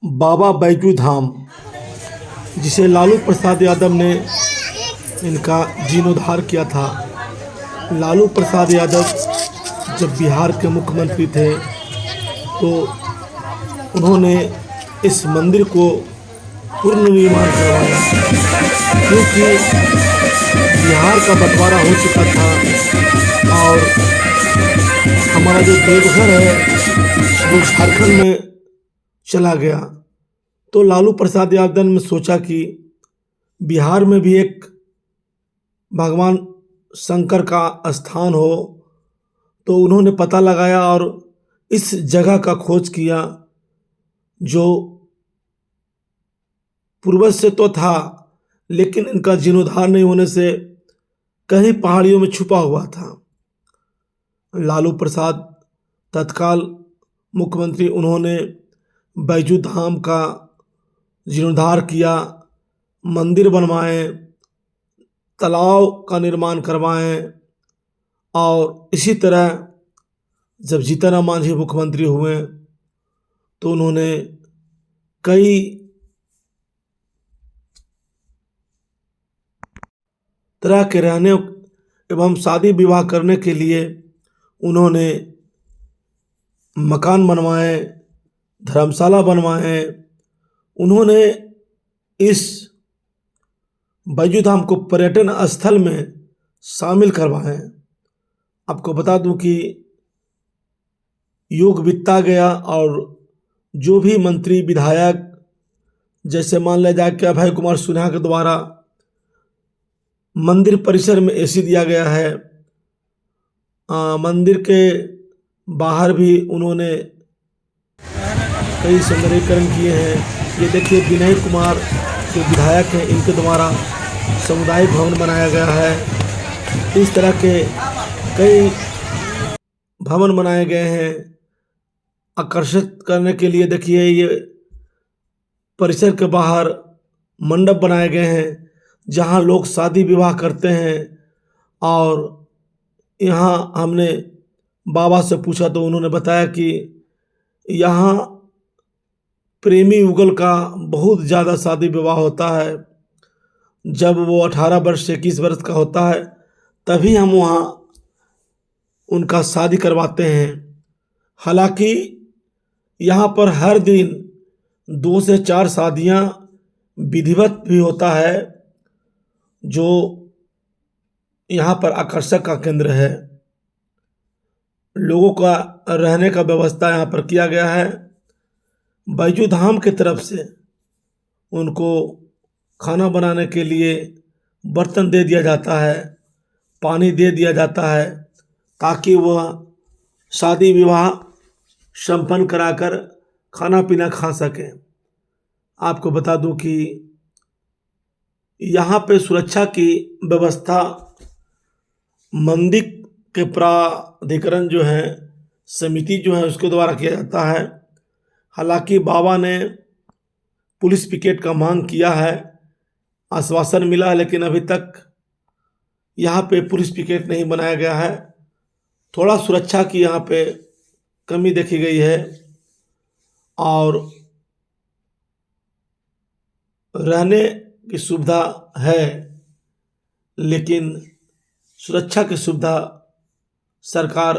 बाबा बैजू धाम, जिसे लालू प्रसाद यादव ने इनका जीर्णोद्धार किया था। लालू प्रसाद यादव जब बिहार के मुख्यमंत्री थे तो उन्होंने इस मंदिर को पुनर्निर्माण करवाया, क्योंकि बिहार का बंटवारा हो चुका था और हमारा जो देवघर है वो झारखंड में चला गया। तो लालू प्रसाद यादव ने सोचा कि बिहार में भी एक भगवान शंकर का स्थान हो, तो उन्होंने पता लगाया और इस जगह का खोज किया जो पूर्वज से तो था, लेकिन इनका जीर्णोद्धार नहीं होने से कहीं पहाड़ियों में छुपा हुआ था। लालू प्रसाद तत्काल मुख्यमंत्री, उन्होंने बैजू धाम का जीर्णोद्धार किया, मंदिर बनवाए, तालाब का निर्माण करवाएं और इसी तरह जब जीतन राम मांझी मुख्यमंत्री हुए तो उन्होंने कई तरह के रहने एवं शादी विवाह करने के लिए उन्होंने मकान बनवाए, धर्मशाला बनवाए। उन्होंने इस बैजू धाम को पर्यटन स्थल में शामिल करवाए। आपको बता दूं कि युग बीतता गया और जो भी मंत्री विधायक, जैसे मान लिया जाए कि अभय कुमार सिन्हा के द्वारा मंदिर परिसर में एसी दिया गया है, मंदिर के बाहर भी उन्होंने कई सौंदर्यीकरण किए हैं। ये देखिए विनय कुमार जो विधायक हैं, इनके द्वारा सामुदायिक भवन बनाया गया है। इस तरह के कई भवन बनाए गए हैं आकर्षित करने के लिए। देखिए ये परिसर के बाहर मंडप बनाए गए हैं जहां लोग शादी विवाह करते हैं। और यहाँ हमने बाबा से पूछा तो उन्होंने बताया कि यहाँ प्रेमी युगल का बहुत ज़्यादा शादी विवाह होता है। जब वो 18 वर्ष से 21 वर्ष का होता है तभी हम वहाँ उनका शादी करवाते हैं। हालांकि यहाँ पर हर दिन 2 से 4 शादियाँ विधिवत भी होता है, जो यहाँ पर आकर्षक का केंद्र है। लोगों का रहने का व्यवस्था यहाँ पर किया गया है। बैजू धाम की तरफ से उनको खाना बनाने के लिए बर्तन दे दिया जाता है, पानी दे दिया जाता है, ताकि वह शादी विवाह संपन्न कराकर खाना पीना खा सकें। आपको बता दूं कि यहाँ पे सुरक्षा की व्यवस्था मंदिर के प्राधिकरण जो है, समिति जो है, उसके द्वारा किया जाता है। हालांकि बाबा ने पुलिस पिकेट का मांग किया है, आश्वासन मिला है, लेकिन अभी तक यहाँ पे पुलिस पिकेट नहीं बनाया गया है। थोड़ा सुरक्षा की यहाँ पे कमी देखी गई है और रहने की सुविधा है, लेकिन सुरक्षा की सुविधा सरकार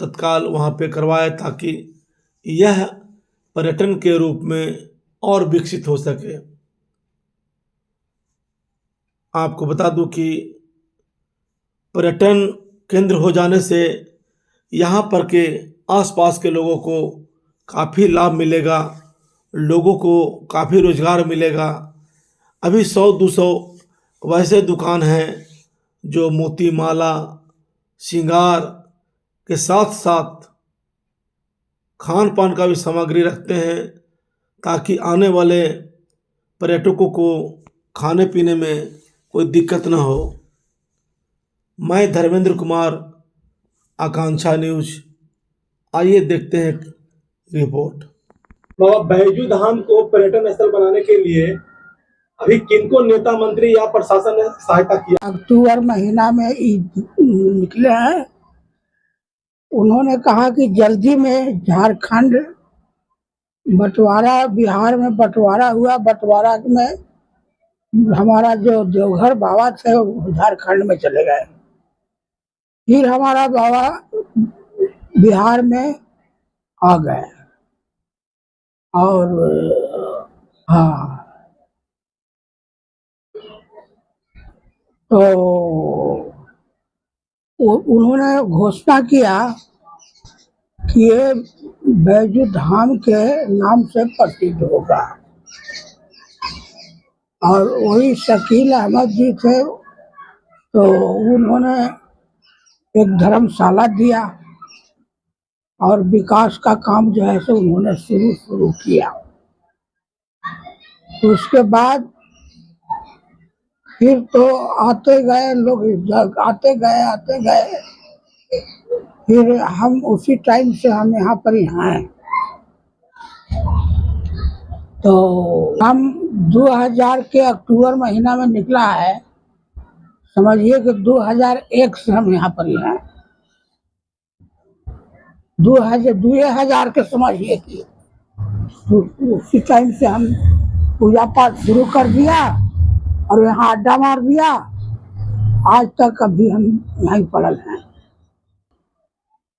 तत्काल वहाँ पे करवाए ताकि यह पर्यटन के रूप में और विकसित हो सके। आपको बता दूं कि पर्यटन केंद्र हो जाने से यहाँ पर के आसपास के लोगों को काफ़ी लाभ मिलेगा, लोगों को काफ़ी रोजगार मिलेगा। अभी 100-200 वैसे दुकान हैं जो मोती माला श्रृंगार के साथ साथ खान पान का भी सामग्री रखते हैं, ताकि आने वाले पर्यटकों को खाने पीने में कोई दिक्कत न हो। मैं धर्मेंद्र कुमार, आकांक्षा न्यूज, आइए देखते हैं रिपोर्ट। बाबा बैजू धाम को पर्यटन स्थल बनाने के लिए अभी किनको नेता मंत्री या प्रशासन ने सहायता किया? अक्टूबर महीना में निकले हैं। उन्होंने कहा कि जल्दी में झारखंड बंटवारा बिहार में बंटवारा हुआ। बंटवारा में हमारा जो देवघर बाबा थे वो झारखंड में चले गए। फिर हमारा बाबा बिहार में आ गए और हाँ, तो उन्होंने घोषणा किया कि ये बैजू धाम के नाम से प्रसिद्ध होगा। और वही शकील अहमद जी थे, तो उन्होंने एक धर्मशाला दिया और विकास का काम जो है सो उन्होंने शुरू किया। तो उसके बाद फिर तो आते गए लोग, आते गए। फिर हम उसी टाइम से हम यहाँ पर ही हैं। तो हम 2000 के अक्टूबर महीना में निकला है। समझिए कि 2001 से हम यहाँ पर ही हैं। 2000 के समझिए कि उसी टाइम से हम पूजा पाठ शुरू कर दिया और यहाँ अड्डा मार दिया। आज तक अभी हम यहीं पड़ल हैं।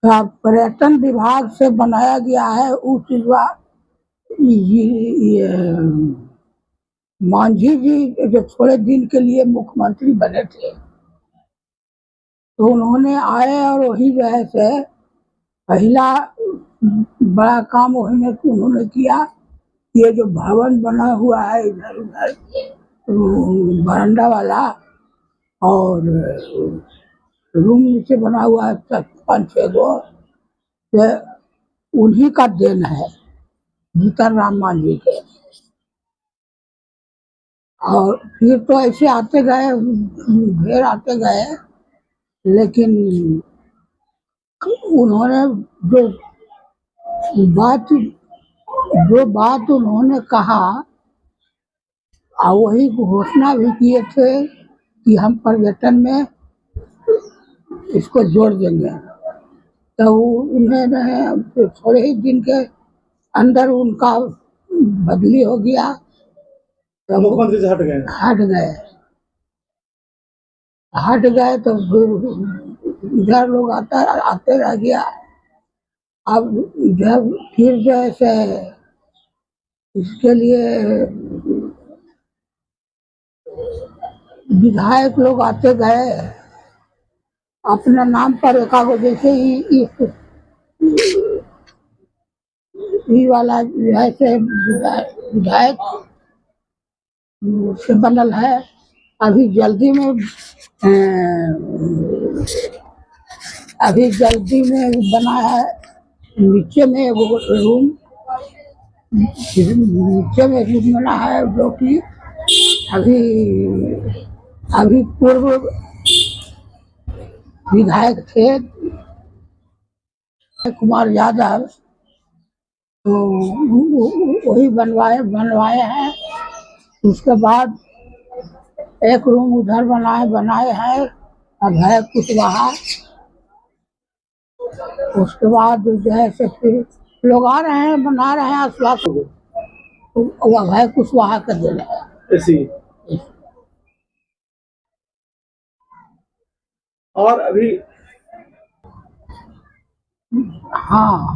तो पर्यटन विभाग से बनाया गया है उस ये मांझी जी जो थोड़े दिन के लिए मुख्यमंत्री बने थे, तो उन्होंने आए और वही जो है से पहला बड़ा काम वही में उन्होंने किया। ये जो भवन बना हुआ है इधर उधर बरामदा वाला और रूम नीचे बना हुआ है 5-6 गो, उन्हीं का देन है, जीतन राम मांझी के। और फिर तो ऐसे आते गए, ढेर आते गए, लेकिन उन्होंने जो बात उन्होंने कहा और वही घोषणा भी किए थे कि हम पर्यटन में इसको जोड़ देंगे। तो उन्होंने थोड़े ही दिन के अंदर उनका बदली हो गया। तो मुख्यमंत्री से हट गए तो फिर इधर लोग आते रह गया। अब जब फिर जैसे इसके लिए विधायक लोग आते गए अपने नाम पर एकागो, जैसे ही वाला जो है से विधायक से बनल है। अभी जल्दी में बना है नीचे में रूम, नीचे में रूम बना है जो कि अभी पूर्व विधायक थे कुमार यादव, तो वही बनवाए हैं। उसके बाद एक रूम उधर बनाए हैं अभय कुशवाहा। उसके बाद जो है से फिर लोग आ रहे हैं, बना रहे हैं आश्वासन, अभय कुशवाहा कर दे रहे हैं। और अभी हाँ,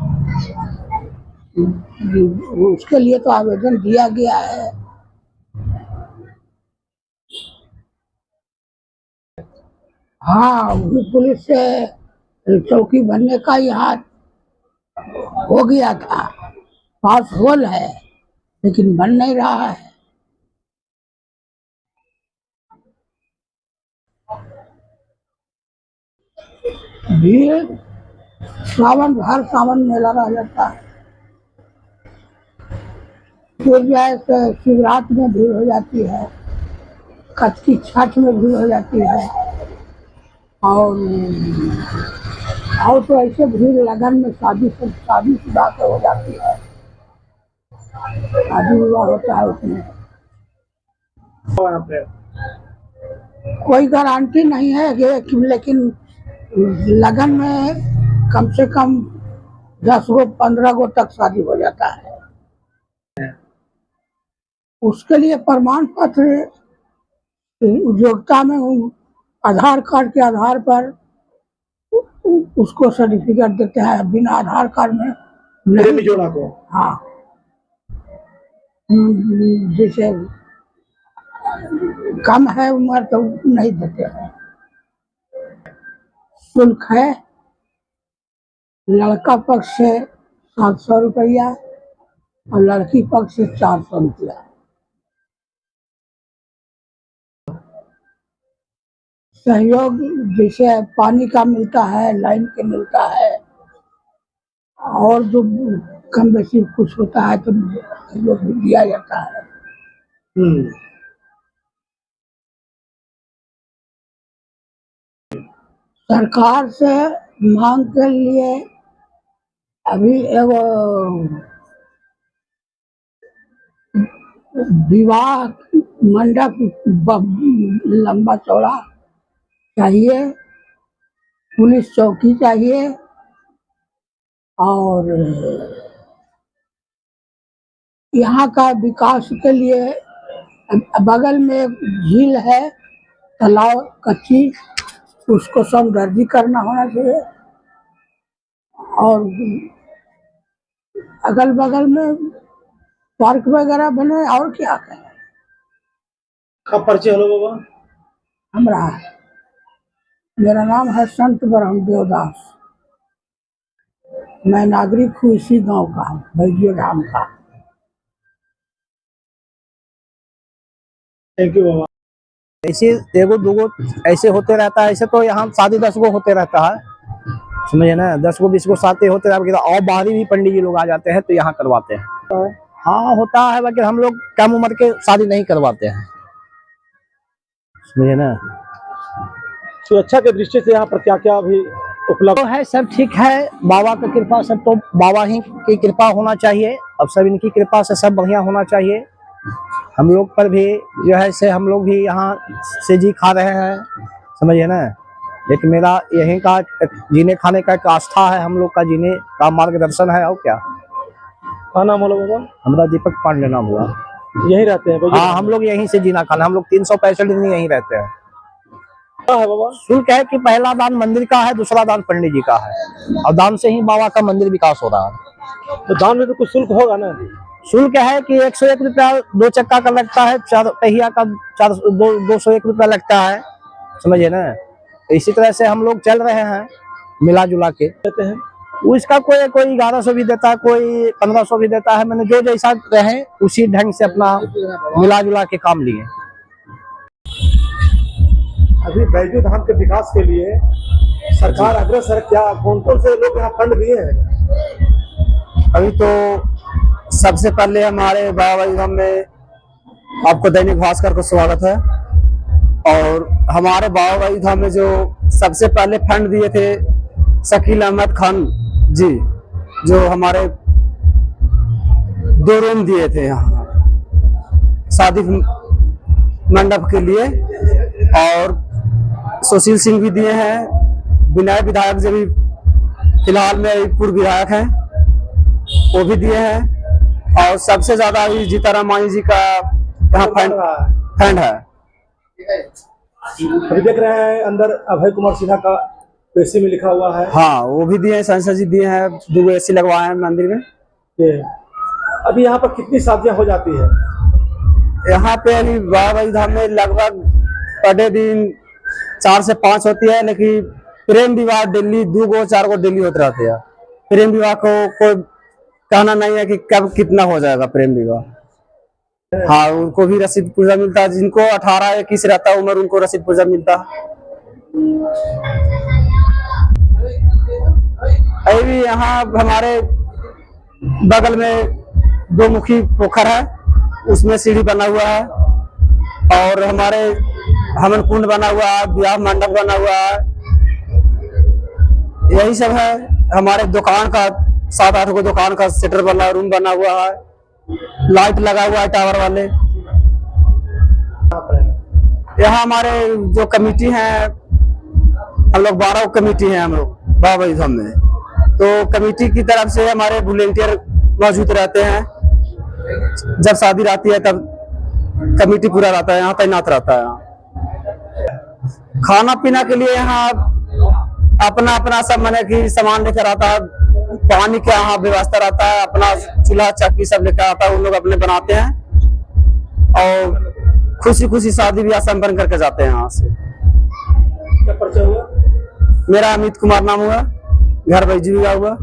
उसके लिए तो आवेदन दिया गया है। हाँ, पुलिस से चौकी बनने का यहाँ हो गया था, पास होल है, लेकिन बन नहीं रहा है। भीड़ हर सावन मेला रह जाता है। फिर जैसे शिवरात्रि में भीड़ हो जाती है, कच्ची छठ में भीड़ हो जाती है, और तो ऐसे भीड़ लगन में शादी शुदा से हो जाती है, शादी विवाह होता है उसमें। कोई गारंटी नहीं है कि, लेकिन लगन में कम से कम 10 गो 15 गो तक शादी हो जाता है। उसके लिए प्रमाण पत्र उपयोगिता में आधार कार्ड के आधार पर उसको सर्टिफिकेट देते हैं। बिना आधार कार्ड में प्रेमी जोड़ा को। हाँ, जैसे कम है उम्र तो नहीं देते हैं। शुल्क है लड़का पक्ष से 700 रुपया और लड़की पक्ष से 400 रुपया। सहयोग जैसे पानी का मिलता है, लाइन के मिलता है, और जो कम बेसी कुछ होता है तो सहयोग भी दिया जाता है। सरकार से मांग के लिए अभी एगो विवाह मंडप लंबा चौड़ा चाहिए, पुलिस चौकी चाहिए, और यहाँ का विकास के लिए बगल में एक झील है, तालाब कच्ची, उसको सौंदर्यीकरण होना चाहिए, और अगल बगल में पार्क वगैरह बने। और क्या करें। कब परिचय हलो बाबा? हमरा मेरा नाम है संत ब्रह्मदेव दास। मैं नागरिक हूँ इसी गांव का, बैजू धाम का। थैंक यू बाबा। ऐसे एगो दूगो ऐसे होते रहता है। ऐसे तो यहाँ शादी 10 गो होते रहता है, समझे ना, 10 गो 20 गो शादी होते रहते हैं, और बाहरी भी पंडित जी लोग आ जाते हैं तो यहाँ करवाते हैं। हाँ होता है, बाकी हम लोग कम उम्र के शादी नहीं करवाते हैं, समझे ना। सुरक्षा के दृष्टि से यहाँ पर क्या क्या अभी उपलब्ध तो है? सब ठीक है, बाबा की कृपा, सब तो बाबा ही की कृपा होना चाहिए। अब सब इनकी कृपा से सब बढ़िया होना चाहिए। हम लोग पर भी जो है से हम लोग भी यहाँ से जी खा रहे हैं, समझिए ना। लेकिन मेरा यहीं का जीने खाने का एक आस्था है, हम लोग का जीने का मार्गदर्शन है। और क्या नाम बोलो बाबा? हमारा दीपक पांडे नाम हुआ। यहीं रहते हैं? हाँ, हम लोग यहीं से जीना खाना, हम लोग 365 दिन यहीं रहते हैं। क्या है बाबा? शुल्क है कि पहला दान मंदिर का है, दूसरा दान पंडित जी का है, और दान से ही बाबा का मंदिर विकास हो रहा है। तो दान में तो कुछ शुल्क होगा ना? शुल्क है कि 101 रुपया 2 चक्का का लगता है, 4 पहिया का 201 रुपया लगता है, समझिए ना। इसी तरह से हम लोग चल रहे हैं मिला जुला के। कहते हैं उसका कोई 1100 भी देता है, कोई 1500 भी देता है। मैंने जो जैसा रहे उसी ढंग से अपना मिला जुला के काम लिए। अभी बैजू धाम के विकास के लिए सरकार अग्रसर, क्या कौन कौन से लोग यहाँ फंड दिए हैं? अभी तो सबसे पहले हमारे बाबा धाम में आपको दैनिक भास्कर को स्वागत है। और हमारे बाबा धाम में जो सबसे पहले फंड दिए थे शकील अहमद खान जी, जो हमारे 2 रूम दिए थे यहाँ शादी मंडप के लिए। और सुशील सिंह भी दिए हैं, विनय विधायक जो भी फिलहाल में पूर्व विधायक हैं वो भी दिए हैं। और सबसे ज्यादा अभी जीताराम मांझी जी का यहाँ फंड है। अभी देख रहे हैं अंदर अभय कुमार सिन्हा का पेशी में लिखा हुआ है। हाँ, वो भी दिए हैं, सांसद जी दिए हैं, 2 AC लगवाए हैं मंदिर में। अभी यहाँ पर कितनी शादियां हो जाती है? यहाँ पे अभी बाबा धाम में लगभग पर डे दिन 4 से 5 होती है, लेकिन प्रेम विवाह डेली 2 गो 4 गो डेली होते रहते हैं। प्रेम विवाह को कोई कहना नहीं है कि कब कितना हो जाएगा प्रेम विवाह। हाँ, उनको भी रसीद पुर्जा मिलता है, जिनको 18-21 रहता है उम्र, उनको रसीद पुर्जा मिलता है। अभी यहाँ हमारे बगल में 2 मुखी पोखर है, उसमें सीढ़ी बना हुआ है, और हमारे हवन कुंड बना हुआ है, ब्याह मंडप बना हुआ है। यही सब है। हमारे दुकान का 7-8 गो दुकान का सेटर वाला रूम बना हुआ है, लाइट लगा हुआ है टावर वाले। यहाँ हमारे जो कमेटी है, हम लोग 12 कमेटी हैं हम लोग बाबा धाम में। तो कमेटी की तरफ से हमारे वॉलेंटियर मौजूद रहते हैं। जब शादी रहती है तब कमेटी पूरा रहता है, यहाँ तैनात रहता है। यहाँ खाना पीना के लिए यहाँ अपना अपना सब मैंने कि सामान लेकर आता है। पानी का यहाँ व्यवस्था रहता है, अपना चूल्हा चक्की सब लेकर आता है, उन लोग अपने बनाते हैं और खुशी खुशी शादी ब्याह संपन्न करके जाते हैं यहाँ से। क्या परिचय हुआ? मेरा अमित कुमार नाम हुआ, घर बैजू हुआ।